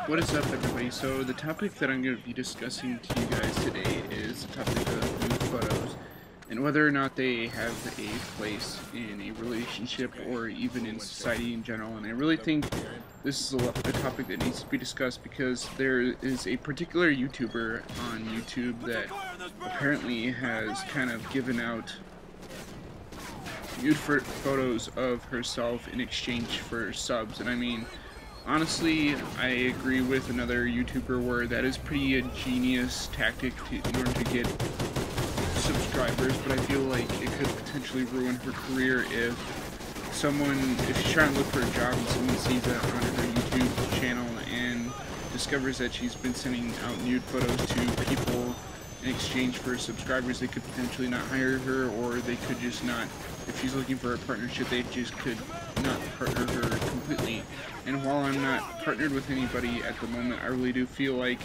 What is up, everybody? So the topic that I'm going to be discussing to you guys today is the topic of nude photos and whether or not they have a place in a relationship or even in society in general. And I really think this is a topic that needs to be discussed because there is a particular YouTuber on YouTube that apparently has kind of given out nude photos of herself in exchange for subs. And I mean, honestly, I agree with another YouTuber where that is pretty a genius tactic in order to get subscribers, but I feel like it could potentially ruin her career if she's trying to look for a job and someone sees that on her YouTube channel and discovers that she's been sending out nude photos to people in exchange for subscribers. They could potentially not hire her, or they could just not, if she's looking for a partnership, they just could not partner her completely. And while I'm not partnered with anybody at the moment, I really do feel like,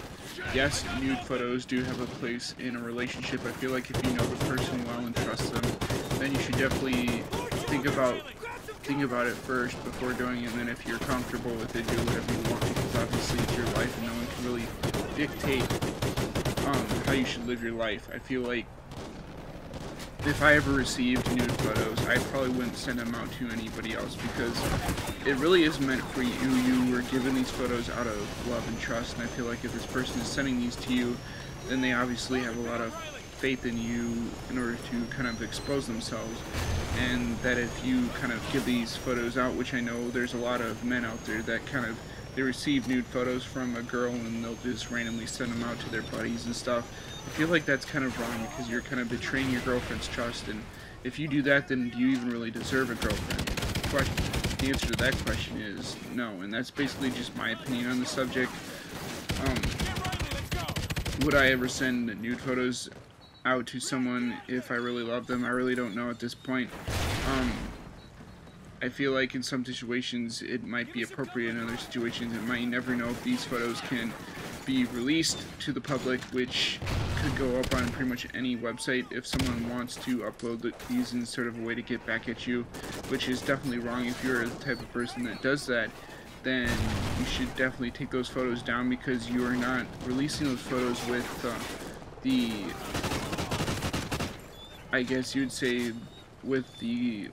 yes, nude photos do have a place in a relationship. I feel like if you know the person well and trust them, then you should definitely think about it first before doing it. And then if you're comfortable with it, do whatever you want, because obviously it's your life and no one can really dictate how you should live your life. I feel like if I ever received nude photos, I probably wouldn't send them out to anybody else, because it really is meant for you. You were given these photos out of love and trust, and I feel like if this person is sending these to you, then they obviously have a lot of faith in you in order to kind of expose themselves. And that if you kind of give these photos out, which I know there's a lot of men out there that kind of, they receive nude photos from a girl and they'll just randomly send them out to their buddies and stuff. I feel like that's kind of wrong, because you're kind of betraying your girlfriend's trust, and if you do that, then do you even really deserve a girlfriend? The answer to that question is no, and that's basically just my opinion on the subject. Would I ever send nude photos out to someone if I really love them? I really don't know at this point. I feel like in some situations it might be appropriate, in other situations it might. You never know if these photos can be released to the public, which could go up on pretty much any website if someone wants to upload these in sort of a way to get back at you, which is definitely wrong. If you're the type of person that does that, then you should definitely take those photos down, because you are not releasing those photos with I guess you'd say with the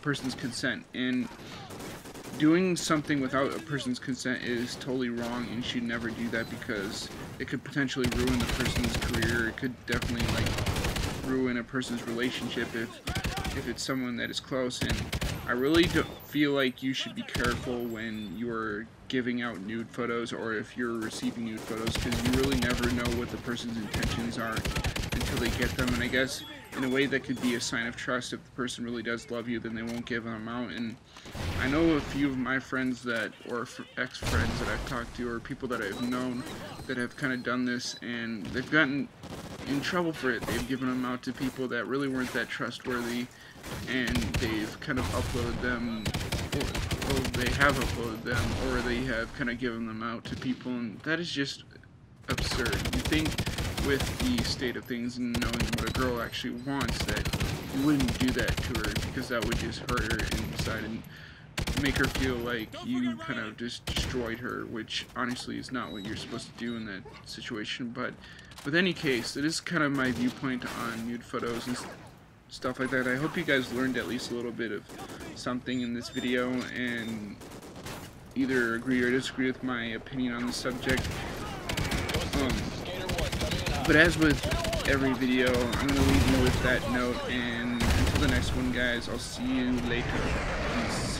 person's consent. And doing something without a person's consent is totally wrong, and you should never do that, because it could potentially ruin the person's career. It could definitely ruin a person's relationship if it's someone that is close. And I really don't feel like you should be careful when you're giving out nude photos, or if you're receiving nude photos, because you really never know what the person's intentions are until they get them. And I guess in a way that could be a sign of trust. If the person really does love you, then they won't give them out. And I know a few of my friends that, or ex-friends that I've talked to, or people that I've known that have kind of done this, and they've gotten in trouble for it. They've given them out to people that really weren't that trustworthy, and they've kind of uploaded them, or they have uploaded them, or they have kind of given them out to people, and that is just absurd. You think with the state of things and knowing what a girl actually wants, that you wouldn't do that to her, because that would just hurt her inside and make her feel like you kind of just destroyed her, which honestly is not what you're supposed to do in that situation. But with any case, it is kind of my viewpoint on nude photos and stuff like that. I hope you guys learned at least a little bit of something in this video, and either agree or disagree with my opinion on the subject. But as with every video, I'm going to leave you with that note, and until the next one, guys, I'll see you later. Peace.